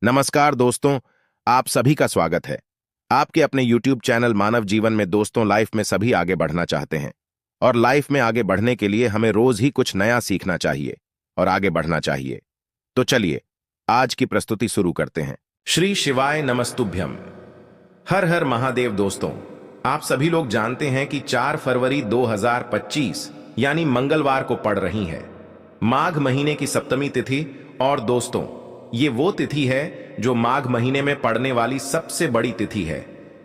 नमस्कार दोस्तों, आप सभी का स्वागत है। आपके अपने YouTube चैनल मानव जीवन में दोस्तों लाइफ में सभी आगे बढ़ना चाहते हैं और लाइफ में आगे बढ़ने के लिए हमें रोज ही कुछ नया सीखना चाहिए और आगे बढ़ना चाहिए। तो चलिए आज की प्रस्तुति शुरू करते हैं। श्री शिवाय नमस्तुभ्यम। हर हर महादेव। दोस्तों, आप सभी लोग जानते हैं कि 4 फरवरी 2025 यानी मंगलवार को पड़ रही है माघ महीने की सप्तमी तिथि। और दोस्तों, ये वो तिथि है जो माघ महीने में पड़ने वाली सबसे बड़ी तिथि है,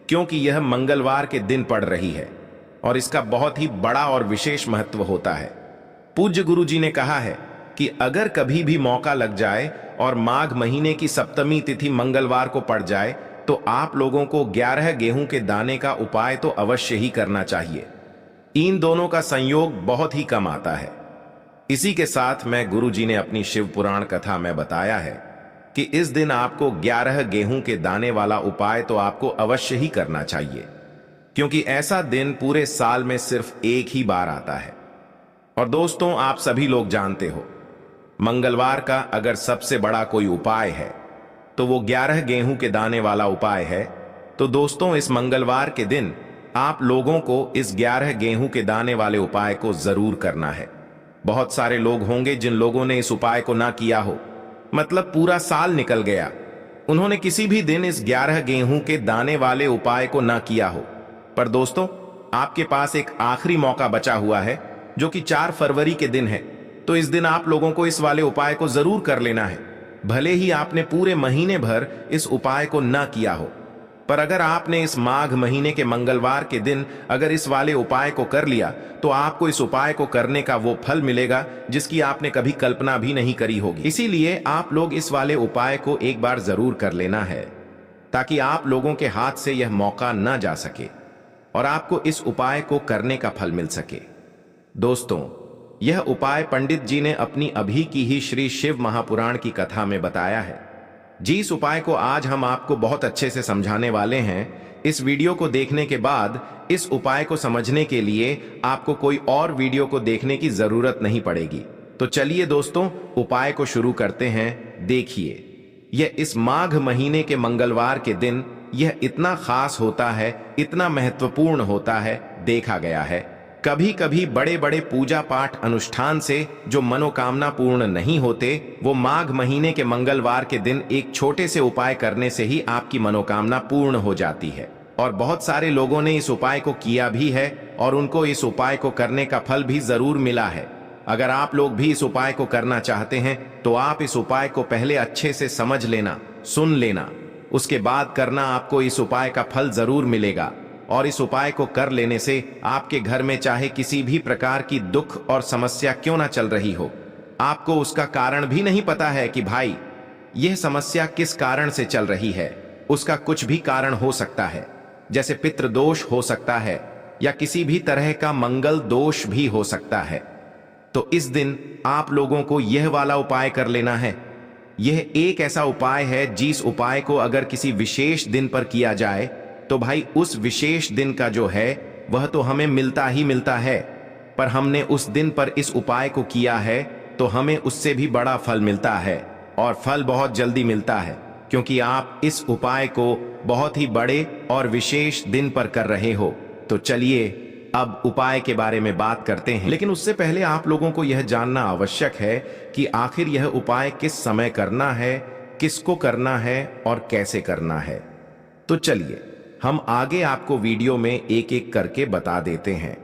क्योंकि यह मंगलवार के दिन पड़ रही है और इसका बहुत ही बड़ा और विशेष महत्व होता है। पूज्य गुरु जी ने कहा है कि अगर कभी भी मौका लग जाए और माघ महीने की सप्तमी तिथि मंगलवार को पड़ जाए तो आप लोगों को 11 गेहूं के दाने का उपाय तो अवश्य ही करना चाहिए। इन दोनों का संयोग बहुत ही कम आता है। इसी के साथ मैं गुरु जी ने अपनी शिव पुराण कथा में बताया है कि इस दिन आपको 11 गेहूं के दाने वाला उपाय तो आपको अवश्य ही करना चाहिए, क्योंकि ऐसा दिन पूरे साल में सिर्फ एक ही बार आता है। और दोस्तों, आप सभी लोग जानते हो, मंगलवार का अगर सबसे बड़ा कोई उपाय है तो वो 11 गेहूं के दाने वाला उपाय है। तो दोस्तों, इस मंगलवार के दिन आप लोगों को इस 11 गेहूं के दाने वाले उपाय को जरूर करना है। बहुत सारे लोग होंगे जिन लोगों ने इस उपाय को ना किया हो, मतलब पूरा साल निकल गया, उन्होंने किसी भी दिन इस 11 गेहूं के दाने वाले उपाय को ना किया हो। पर दोस्तों, आपके पास एक आखिरी मौका बचा हुआ है जो कि 4 फरवरी के दिन है। तो इस दिन आप लोगों को इस वाले उपाय को जरूर कर लेना है, भले ही आपने पूरे महीने भर इस उपाय को ना किया हो। पर अगर आपने इस माघ महीने के मंगलवार के दिन अगर इस वाले उपाय को कर लिया तो आपको इस उपाय को करने का वो फल मिलेगा जिसकी आपने कभी कल्पना भी नहीं करी होगी। इसीलिए आप लोग इस वाले उपाय को एक बार जरूर कर लेना है, ताकि आप लोगों के हाथ से यह मौका न जा सके और आपको इस उपाय को करने का फल मिल सके। दोस्तों, यह उपाय पंडित जी ने अपनी अभी की ही श्री शिव महापुराण की कथा में बताया है। जिस उपाय को आज हम आपको बहुत अच्छे से समझाने वाले हैं, इस वीडियो को देखने के बाद इस उपाय को समझने के लिए आपको कोई और वीडियो को देखने की जरूरत नहीं पड़ेगी। तो चलिए दोस्तों, उपाय को शुरू करते हैं। देखिए, यह इस माघ महीने के मंगलवार के दिन यह इतना खास होता है, इतना महत्वपूर्ण होता है। देखा गया है कभी कभी बड़े बड़े पूजा पाठ अनुष्ठान से जो मनोकामना पूर्ण नहीं होते, वो माघ महीने के मंगलवार के दिन एक छोटे से उपाय करने से ही आपकी मनोकामना पूर्ण हो जाती है। और बहुत सारे लोगों ने इस उपाय को किया भी है और उनको इस उपाय को करने का फल भी जरूर मिला है। अगर आप लोग भी इस उपाय को करना चाहते हैं तो आप इस उपाय को पहले अच्छे से समझ लेना, सुन लेना, उसके बाद करना। आपको इस उपाय का फल जरूर मिलेगा और इस उपाय को कर लेने से आपके घर में चाहे किसी भी प्रकार की दुख और समस्या क्यों ना चल रही हो, आपको उसका कारण भी नहीं पता है कि भाई यह समस्या किस कारण से चल रही है। उसका कुछ भी कारण हो सकता है, जैसे पितृदोष हो सकता है या किसी भी तरह का मंगल दोष भी हो सकता है। तो इस दिन आप लोगों को यह वाला उपाय कर लेना है। यह एक ऐसा उपाय है जिस उपाय को अगर किसी विशेष दिन पर किया जाए तो भाई उस विशेष दिन का जो है वह तो हमें मिलता ही मिलता है, पर हमने उस दिन पर इस उपाय को किया है तो हमें उससे भी बड़ा फल मिलता है और फल बहुत जल्दी मिलता है, क्योंकि आप इस उपाय को बहुत ही बड़े और विशेष दिन पर कर रहे हो। तो चलिए अब उपाय के बारे में बात करते हैं, लेकिन उससे पहले आप लोगों को यह जानना आवश्यक है कि आखिर यह उपाय किस समय करना है, किसको करना है और कैसे करना है। तो चलिए हम आगे आपको वीडियो में एक एक करके बता देते हैं।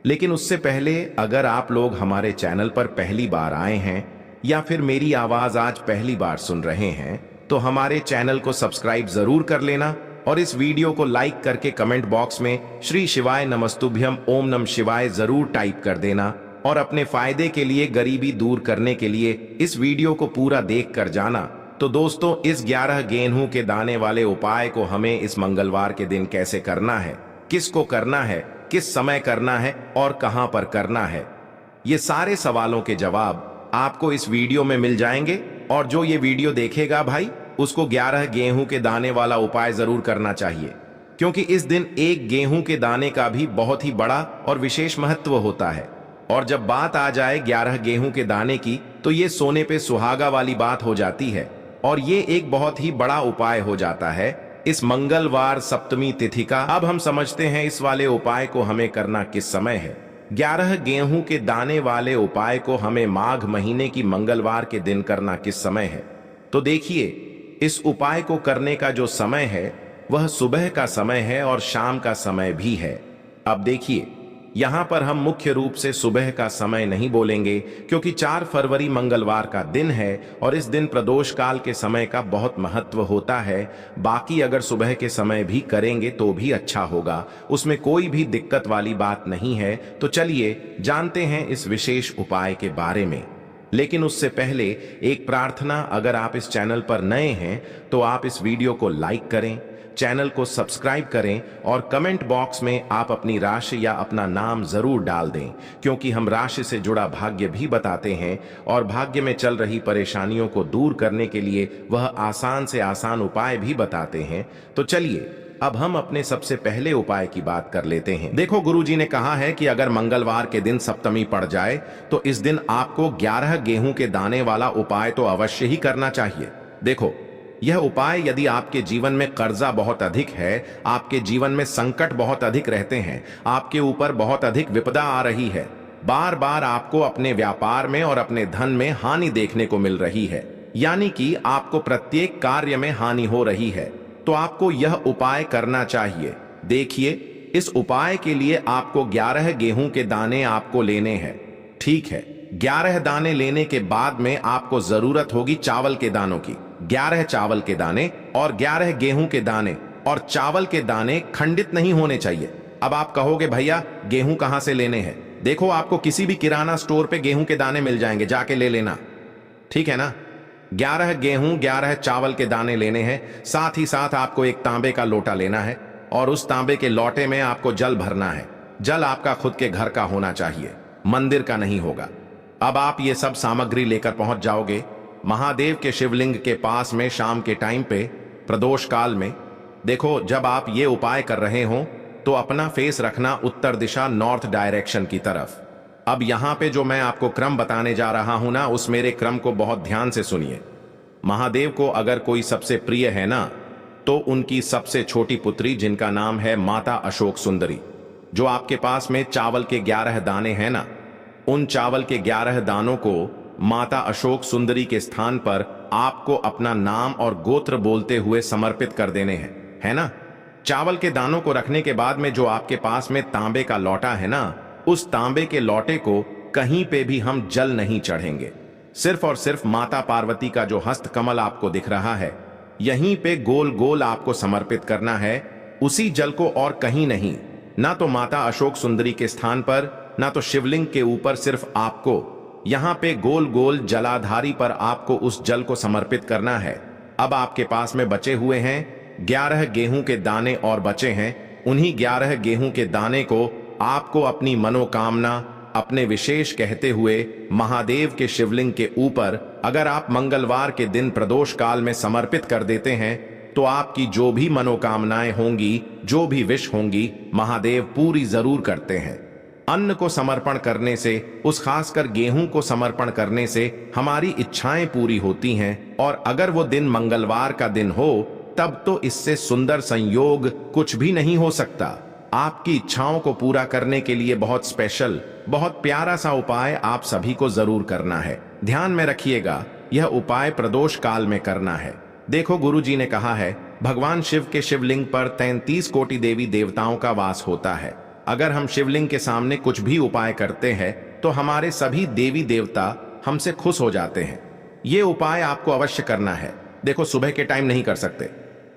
लेकिन उससे पहले अगर आप लोग हमारे चैनल पर पहली बार आए हैं या फिर मेरी आवाज आज पहली बार सुन रहे हैं तो हमारे चैनल को सब्सक्राइब जरूर कर लेना और इस वीडियो को लाइक करके कमेंट बॉक्स में श्री शिवाय नमस्तुभ्यम ओम नमः शिवाय जरूर टाइप कर देना। और अपने फायदे के लिए, गरीबी दूर करने के लिए इस वीडियो को पूरा देख कर जाना। तो दोस्तों, इस 11 गेहूं के दाने वाले उपाय को हमें इस मंगलवार के दिन कैसे करना है, किसको करना है, किस समय करना है और कहां पर करना है, ये सारे सवालों के जवाब आपको इस वीडियो में मिल जाएंगे। और जो ये वीडियो देखेगा भाई, उसको 11 गेहूं के दाने वाला उपाय जरूर करना चाहिए, क्योंकि इस दिन एक गेहूं के दाने का भी बहुत ही बड़ा और विशेष महत्व होता है। और जब बात आ जाए 11 गेहूं के दाने की, तो ये सोने पे सुहागा वाली बात हो जाती है। और ये एक बहुत ही बड़ा उपाय हो जाता है इस मंगलवार सप्तमी तिथि का। अब हम समझते हैं इस वाले उपाय को हमें करना किस समय है। 11 गेहूं के दाने वाले उपाय को हमें माघ महीने की मंगलवार के दिन करना किस समय है। तो देखिए, इस उपाय को करने का जो समय है वह सुबह का समय है और शाम का समय भी है। अब देखिए, यहां पर हम मुख्य रूप से सुबह का समय नहीं बोलेंगे क्योंकि 4 फरवरी मंगलवार का दिन है और इस दिन प्रदोष काल के समय का बहुत महत्व होता है। बाकी अगर सुबह के समय भी करेंगे तो भी अच्छा होगा, उसमें कोई भी दिक्कत वाली बात नहीं है। तो चलिए जानते हैं इस विशेष उपाय के बारे में। लेकिन उससे पहले एक प्रार्थना, अगर आप इस चैनल पर नए हैं तो आप इस वीडियो को लाइक करें, चैनल को सब्सक्राइब करें और कमेंट बॉक्स में आप अपनी राशि या अपना नाम जरूर डाल दें, क्योंकि हम राशि से जुड़ा भाग्य भी बताते हैं और भाग्य में चल रही परेशानियों को दूर करने के लिए वह आसान से आसान उपाय भी बताते हैं। तो चलिए अब हम अपने सबसे पहले उपाय की बात कर लेते हैं। देखो, गुरुजी ने कहा है कि अगर मंगलवार के दिन सप्तमी पड़ जाए तो इस दिन आपको 11 गेहूं के दाने वाला उपाय तो अवश्य ही करना चाहिए। देखो, यह उपाय यदि आपके जीवन में कर्जा बहुत अधिक है, आपके जीवन में संकट बहुत अधिक रहते हैं, आपके ऊपर बहुत अधिक विपदा आ रही है, बार बार आपको अपने व्यापार में और अपने धन में हानि देखने को मिल रही है, यानी कि आपको प्रत्येक कार्य में हानि हो रही है, तो आपको यह उपाय करना चाहिए। देखिए, इस उपाय के लिए आपको 11 गेहूं के दाने आपको लेने हैं। ठीक है, 11 दाने लेने के बाद में आपको जरूरत होगी चावल के दानों की। 11 चावल के दाने और 11 गेहूं के दाने, और चावल के दाने खंडित नहीं होने चाहिए। अब आप कहोगे भैया गेहूं कहां से लेने हैं? देखो, आपको किसी भी किराना स्टोर पे गेहूं के दाने मिल जाएंगे, जाके ले लेना, ठीक है ना। 11 गेहूं 11 चावल के दाने लेने हैं। साथ ही साथ आपको एक तांबे का लोटा लेना है और उस तांबे के लोटे में आपको जल भरना है। जल आपका खुद के घर का होना चाहिए, मंदिर का नहीं होगा। अब आप ये सब सामग्री लेकर पहुंच जाओगे महादेव के शिवलिंग के पास में शाम के टाइम पे प्रदोष काल में। देखो, जब आप ये उपाय कर रहे हो तो अपना फेस रखना उत्तर दिशा, नॉर्थ डायरेक्शन की तरफ। अब यहां पे जो मैं आपको क्रम बताने जा रहा हूं ना, उस मेरे क्रम को बहुत ध्यान से सुनिए। महादेव को अगर कोई सबसे प्रिय है ना, तो उनकी सबसे छोटी पुत्री जिनका नाम है माता अशोक सुंदरी, जो आपके पास में चावल के 11 दाने हैं ना, उन चावल के 11 दानों को माता अशोक सुंदरी के स्थान पर आपको अपना नाम और गोत्र बोलते हुए समर्पित कर देने हैं, है ना। चावल के दानों को रखने के बाद में जो आपके पास में तांबे का लोटा है ना, उस तांबे के लोटे को कहीं पे भी हम जल नहीं चढ़ेंगे। सिर्फ और सिर्फ माता पार्वती का जो हस्त कमल आपको दिख रहा है, यहीं पे गोल गोल आपको समर्पित करना है, उसी जल को, और कहीं नहीं। ना तो माता अशोक सुंदरी के स्थान पर, ना तो शिवलिंग के ऊपर, सिर्फ आपको यहां पे गोल गोल जलाधारी पर आपको उस जल को समर्पित करना है। अब आपके पास में बचे हुए हैं 11 गेहूं के दाने और बचे हैं। उन्हीं 11 गेहूं के दाने को आपको अपनी मनोकामना, अपने विशेष कहते हुए महादेव के शिवलिंग के ऊपर अगर आप मंगलवार के दिन प्रदोष काल में समर्पित कर देते हैं तो आपकी जो भी मनोकामनाएं होंगी, जो भी विश होंगी, महादेव पूरी जरूर करते हैं। अन्न को समर्पण करने से, उस खासकर गेहूं को समर्पण करने से हमारी इच्छाएं पूरी होती हैं, और अगर वो दिन मंगलवार का दिन हो तब तो इससे सुंदर संयोग कुछ भी नहीं हो सकता। आपकी इच्छाओं को पूरा करने के लिए बहुत स्पेशल, बहुत प्यारा सा उपाय आप सभी को जरूर करना है। ध्यान में रखिएगा, यह उपाय प्रदोष काल में करना है। देखो, गुरुजी ने कहा है भगवान शिव के शिवलिंग पर 33 कोटि देवी देवताओं का वास होता है। अगर हम शिवलिंग के सामने कुछ भी उपाय करते हैं तो हमारे सभी देवी देवता हमसे खुश हो जाते हैं। ये उपाय आपको अवश्य करना है। देखो, सुबह के टाइम नहीं कर सकते,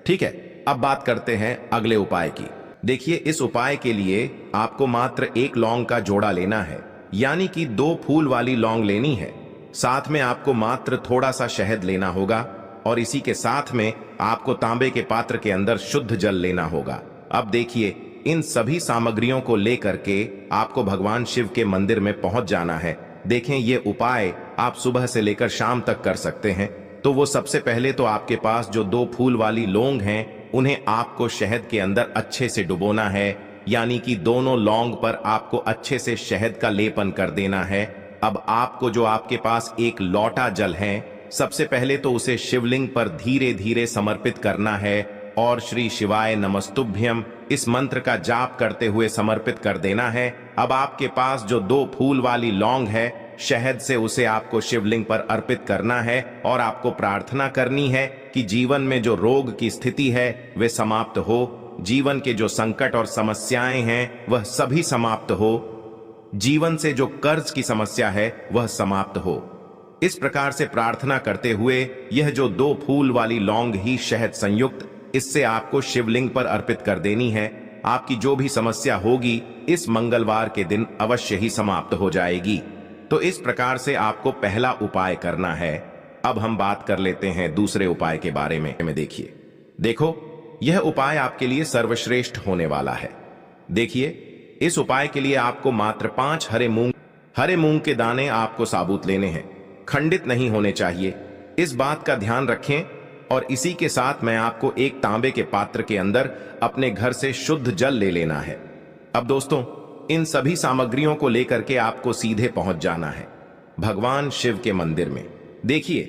ठीक है। अब बात करते हैं अगले उपाय की। देखिए, इस उपाय के लिए आपको मात्र 1 लौंग का जोड़ा लेना है, यानी कि 2 फूल वाली लौंग लेनी है। साथ में आपको मात्र थोड़ा सा शहद लेना होगा और इसी के साथ में आपको तांबे के पात्र के अंदर शुद्ध जल लेना होगा। अब देखिए, इन सभी सामग्रियों को लेकर के आपको भगवान शिव के मंदिर में पहुंच जाना है। देखें, ये उपाय आप सुबह से लेकर शाम तक कर सकते हैं। तो वो सबसे पहले तो आपके पास जो 2 फूल वाली लौंग हैं, उन्हें आपको शहद के अंदर अच्छे से डुबोना है, यानी कि दोनों लौंग पर आपको अच्छे से शहद का लेपन कर देना है। अब आपको जो आपके पास एक लोटा जल है, सबसे पहले तो उसे शिवलिंग पर धीरे धीरे समर्पित करना है और श्री शिवाय नमस्तुभ्यम इस मंत्र का जाप करते हुए समर्पित कर देना है। अब आपके पास जो 2 फूल वाली लौंग है शहद से, उसे आपको शिवलिंग पर अर्पित करना है और आपको प्रार्थना करनी है कि जीवन में जो रोग की स्थिति है वे समाप्त हो, जीवन के जो संकट और समस्याएं हैं वह सभी समाप्त हो, जीवन से जो कर्ज की समस्या है वह समाप्त हो। इस प्रकार से प्रार्थना करते हुए यह जो 2 फूल वाली लौंग ही शहद संयुक्त, इससे आपको शिवलिंग पर अर्पित कर देनी है। आपकी जो भी समस्या होगी इस मंगलवार के दिन अवश्य ही समाप्त हो जाएगी। तो इस प्रकार से आपको पहला उपाय करना है। अब हम बात कर लेते हैं दूसरे उपाय के बारे में। देखो, यह उपाय आपके लिए सर्वश्रेष्ठ होने वाला है। देखिए, इस उपाय के लिए आपको मात्र 5 हरे मूंग के दाने आपको साबुत लेने हैं, खंडित नहीं होने चाहिए। इस बात का ध्यान रखें। और इसी के साथ मैं आपको एक तांबे के पात्र के अंदर अपने घर से शुद्ध जल ले लेना है। अब दोस्तों, इन सभी सामग्रियों को लेकर के आपको सीधे पहुंच जाना है भगवान शिव के मंदिर में। देखिए,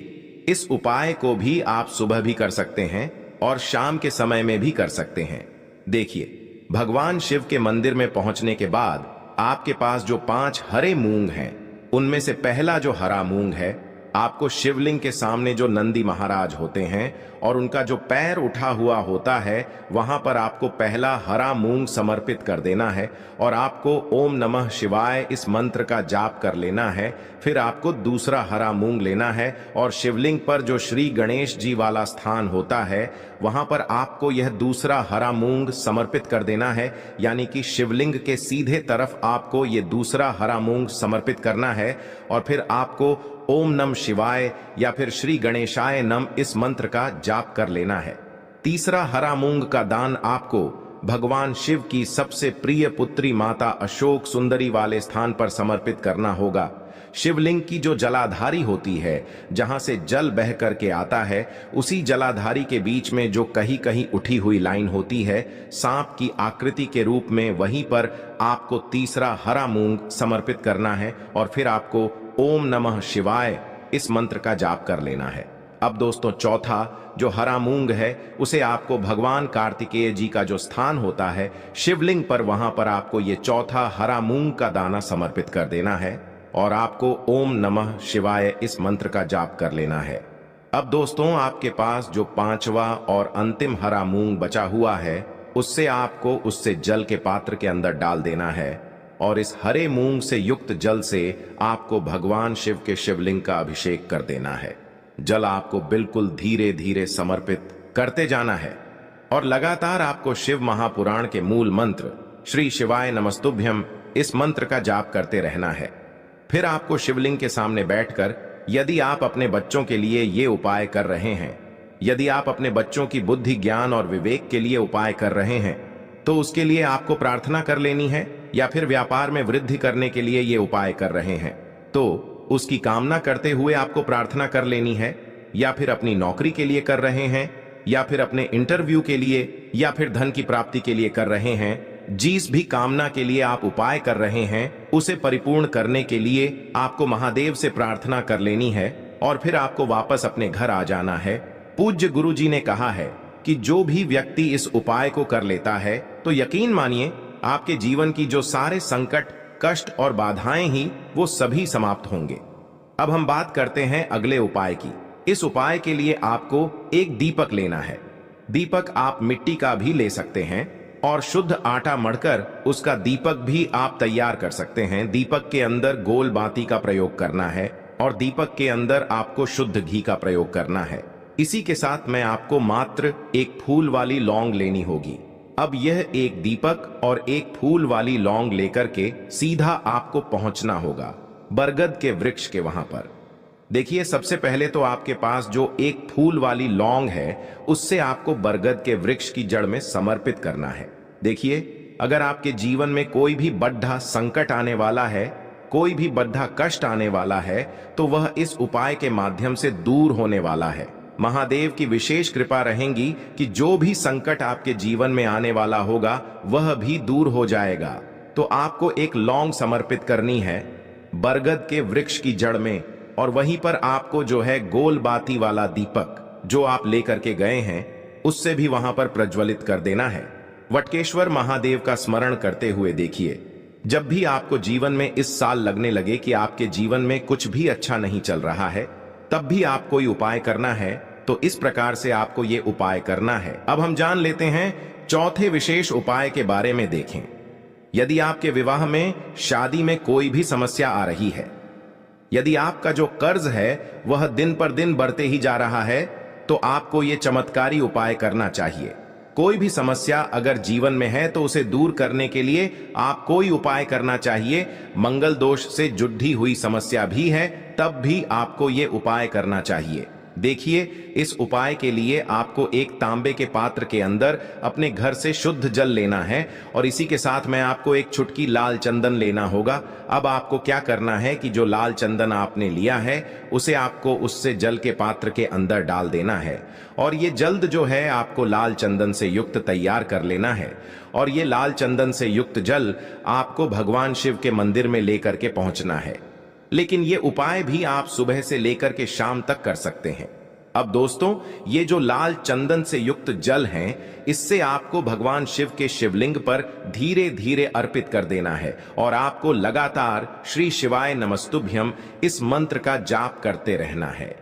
इस उपाय को भी आप सुबह भी कर सकते हैं और शाम के समय में भी कर सकते हैं। देखिए, भगवान शिव के मंदिर में पहुंचने के बाद आपके पास जो 5 हरे मूंग हैं, उनमें से पहला जो हरा मूंग है, आपको शिवलिंग के सामने जो नंदी महाराज होते हैं और उनका जो पैर उठा हुआ होता है, वहां पर आपको पहला हरा मूंग समर्पित कर देना है और आपको ओम नमः शिवाय इस मंत्र का जाप कर लेना है। फिर आपको दूसरा हरा मूंग लेना है और शिवलिंग पर जो श्री गणेश जी वाला स्थान होता है, वहां पर आपको यह दूसरा हरा मूंग समर्पित कर देना है। यानी कि शिवलिंग के सीधे तरफ आपको यह दूसरा हरा मूंग समर्पित करना है और फिर आपको ओम नम शिवाय या फिर श्री गणेशाय नम इस मंत्र का जाप कर लेना है। तीसरा हरा मूंग का दान आपको भगवान शिव की सबसे प्रिय पुत्री माता अशोक सुंदरी वाले स्थान पर समर्पित करना होगा। शिवलिंग की जो जलाधारी होती है, जहां से जल बह करके आता है, उसी जलाधारी के बीच में जो कहीं कहीं उठी हुई लाइन होती है सांप की आकृति के रूप में, वहीं पर आपको तीसरा हरा मूंग समर्पित करना है और फिर आपको ओम नमः शिवाय इस मंत्र का जाप कर लेना है। अब दोस्तों, चौथा जो हरा मूंग है उसे आपको भगवान कार्तिकेय जी का जो स्थान होता है शिवलिंग पर, वहां पर आपको ये चौथा हरा मूंग का दाना समर्पित कर देना है और आपको ओम नमः शिवाय इस मंत्र का जाप कर लेना है। अब दोस्तों, आपके पास जो 5वां और अंतिम हरा मूंग बचा हुआ है, उससे आपको उससे जल के पात्र के अंदर डाल देना है और इस हरे मूंग से युक्त जल से आपको भगवान शिव के शिवलिंग का अभिषेक कर देना है। जल आपको बिल्कुल धीरे धीरे समर्पित करते जाना है और लगातार आपको शिव महापुराण के मूल मंत्र श्री शिवाय नमस्तुभ्यम इस मंत्र का जाप करते रहना है। फिर आपको शिवलिंग के सामने बैठकर, यदि आप अपने बच्चों के लिए ये उपाय कर रहे हैं, यदि आप अपने बच्चों की बुद्धि ज्ञान और विवेक के लिए उपाय कर रहे हैं, तो उसके लिए आपको प्रार्थना कर लेनी है। या फिर व्यापार में वृद्धि करने के लिए ये उपाय कर रहे हैं तो उसकी कामना करते हुए आपको प्रार्थना कर लेनी है। या फिर अपनी नौकरी के लिए कर रहे हैं, या फिर अपने इंटरव्यू के लिए, या फिर धन की प्राप्ति के लिए कर रहे हैं, जिस भी कामना के लिए आप उपाय कर रहे हैं उसे परिपूर्ण करने के लिए आपको महादेव से प्रार्थना कर लेनी है और फिर आपको वापस अपने घर आ जाना है। पूज्य गुरु जी ने कहा है कि जो भी व्यक्ति इस उपाय को कर लेता है तो यकीन मानिए आपके जीवन की जो सारे संकट, कष्ट और बाधाएं ही वो सभी समाप्त होंगे। अब हम बात करते हैं अगले उपाय की। इस उपाय के लिए आपको एक दीपक लेना है। दीपक आप मिट्टी का भी ले सकते हैं और शुद्ध आटा मढ़कर उसका दीपक भी आप तैयार कर सकते हैं। दीपक के अंदर गोल बाती का प्रयोग करना है और दीपक के अंदर आपको शुद्ध घी का प्रयोग करना है। इसी के साथ मैं आपको मात्र एक फूल वाली लौंग लेनी होगी। अब यह एक दीपक और एक फूल वाली लौंग लेकर के सीधा आपको पहुंचना होगा बरगद के वृक्ष के वहां पर। देखिए, सबसे पहले तो आपके पास जो एक फूल वाली लौंग है उससे आपको बरगद के वृक्ष की जड़ में समर्पित करना है। देखिए, अगर आपके जीवन में कोई भी बड़ा संकट आने वाला है, कोई भी बड़ा कष्ट आने वाला है, तो वह इस उपाय के माध्यम से दूर होने वाला है। महादेव की विशेष कृपा रहेगी कि जो भी संकट आपके जीवन में आने वाला होगा वह भी दूर हो जाएगा। तो आपको एक लौंग समर्पित करनी है बरगद के वृक्ष की जड़ में और वहीं पर आपको जो है गोल बाती वाला दीपक जो आप लेकर के गए हैं उससे भी वहां पर प्रज्वलित कर देना है। वटकेश्वर महादेव का स्मरण करते हुए देखिए, जब भी आपको जीवन में इस साल लगने लगे कि आपके जीवन में कुछ भी अच्छा नहीं चल रहा है, तब भी आप कोई उपाय करना है तो इस प्रकार से आपको ये उपाय करना है। अब हम जान लेते हैं चौथे विशेष उपाय के बारे में। देखें, यदि आपके विवाह में, शादी में कोई भी समस्या आ रही है, यदि आपका जो कर्ज है वह दिन पर दिन बढ़ते ही जा रहा है, तो आपको ये चमत्कारी उपाय करना चाहिए। कोई भी समस्या अगर जीवन में है तो उसे दूर करने के लिए आप कोई उपाय करना चाहिए। मंगल दोष से जुड़ी हुई समस्या भी है तब भी आपको ये उपाय करना चाहिए। देखिए, इस उपाय के लिए आपको एक तांबे के पात्र के अंदर अपने घर से शुद्ध जल लेना है और इसी के साथ में आपको एक चुटकी लाल चंदन लेना होगा। अब आपको क्या करना है कि जो लाल चंदन आपने लिया है उसे आपको उससे जल के पात्र के अंदर डाल देना है और ये जल्द जो है आपको लाल चंदन से युक्त तैयार कर लेना है। और ये लाल चंदन से युक्त जल आपको भगवान शिव के मंदिर में लेकर के पहुंचना है। लेकिन ये उपाय भी आप सुबह से लेकर के शाम तक कर सकते हैं। अब दोस्तों, ये जो लाल चंदन से युक्त जल हैं, इससे आपको भगवान शिव के शिवलिंग पर धीरे धीरे अर्पित कर देना है और आपको लगातार श्री शिवाय नमस्तुभ्यम इस मंत्र का जाप करते रहना है।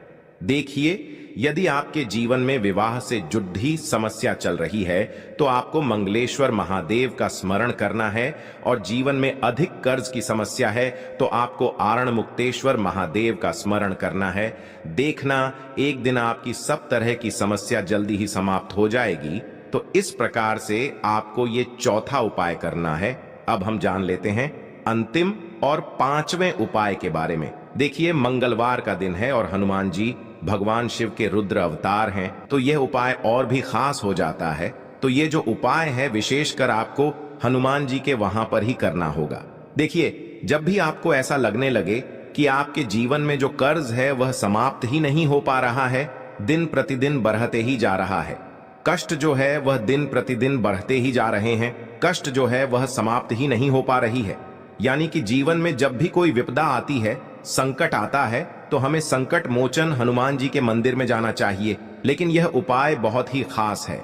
देखिए, यदि आपके जीवन में विवाह से जुड़ी समस्या चल रही है तो आपको मंगलेश्वर महादेव का स्मरण करना है और जीवन में अधिक कर्ज की समस्या है तो आपको आरण मुक्तेश्वर महादेव का स्मरण करना है। देखना, एक दिन आपकी सब तरह की समस्या जल्दी ही समाप्त हो जाएगी। तो इस प्रकार से आपको ये चौथा उपाय करना है। अब हम जान लेते हैं अंतिम और पांचवें उपाय के बारे में। देखिए, मंगलवार का दिन है और हनुमान जी भगवान शिव के रुद्र अवतार हैं, तो यह उपाय और भी खास हो जाता है। तो ये जो उपाय है विशेषकर आपको हनुमान जी के वहां पर ही करना होगा। देखिए, जब भी आपको ऐसा लगने लगे कि आपके जीवन में जो कर्ज है वह समाप्त ही नहीं हो पा रहा है, दिन प्रतिदिन बढ़ते ही जा रहा है, कष्ट जो है वह दिन प्रतिदिन बढ़ते ही जा रहे हैं, कष्ट जो है वह समाप्त ही नहीं हो पा रही है, यानी कि जीवन में जब भी कोई विपदा आती है, संकट आता है, तो हमें संकट मोचन हनुमान जी के मंदिर में जाना चाहिए। लेकिन यह उपाय बहुत ही खास है।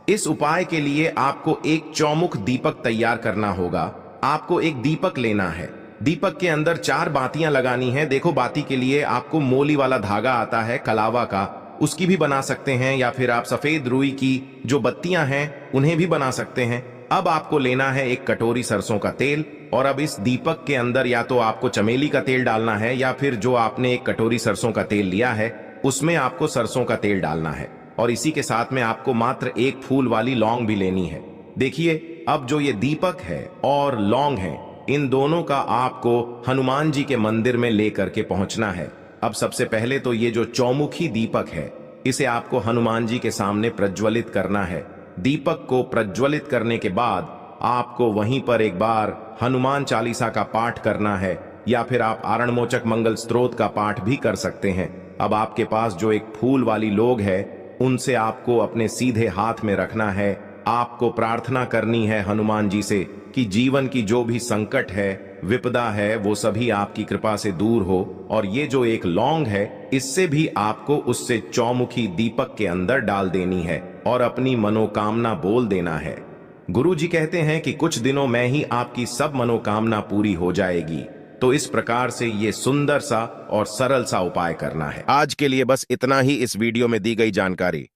इस उपाय के लिए आपको एक चौमुख दीपक तैयार करना होगा। आपको एक दीपक लेना है, दीपक के अंदर 4 बातियां लगानी है। देखो, बाती के लिए आपको मोली वाला धागा आता है कलावा का, उसकी भी बना सकते हैं, या फिर आप सफेद रुई की जो बत्तियां हैं उन्हें भी बना सकते हैं। अब आपको लेना है एक कटोरी सरसों का तेल और अब इस दीपक के अंदर या तो आपको चमेली का तेल डालना है या फिर जो आपने एक कटोरी सरसों का तेल लिया है उसमें आपको सरसों का तेल डालना है और इसी के साथ में आपको मात्र एक फूल वाली लौंग भी लेनी है। देखिए, अब जो ये दीपक है और लौंग है, इन दोनों का आपको हनुमान जी के मंदिर में लेकर के पहुंचना है। अब सबसे पहले तो ये जो चौमुखी दीपक है इसे आपको हनुमान जी के सामने प्रज्वलित करना है। दीपक को प्रज्वलित करने के बाद आपको वहीं पर एक बार हनुमान चालीसा का पाठ करना है या फिर आप आरणमोचक मंगल स्तोत्र का पाठ भी कर सकते हैं। अब आपके पास जो एक फूल वाली लोग है उनसे आपको अपने सीधे हाथ में रखना है। आपको प्रार्थना करनी है हनुमान जी से कि जीवन की जो भी संकट है, विपदा है, वो सभी आपकी कृपा से दूर हो। और ये जो एक लौंग है इससे भी आपको उससे चौमुखी दीपक के अंदर डाल देनी है और अपनी मनोकामना बोल देना है। गुरु जी कहते हैं कि कुछ दिनों में ही आपकी सब मनोकामना पूरी हो जाएगी। तो इस प्रकार से ये सुंदर सा और सरल सा उपाय करना है। आज के लिए बस इतना ही इस वीडियो में दी गई जानकारी।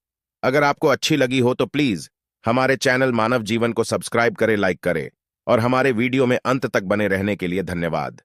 अगर आपको अच्छी लगी हो तो प्लीज हमारे चैनल मानव जीवन को सब्सक्राइब करें, लाइक करें और हमारे वीडियो में अंत तक बने रहने के लिए धन्यवाद।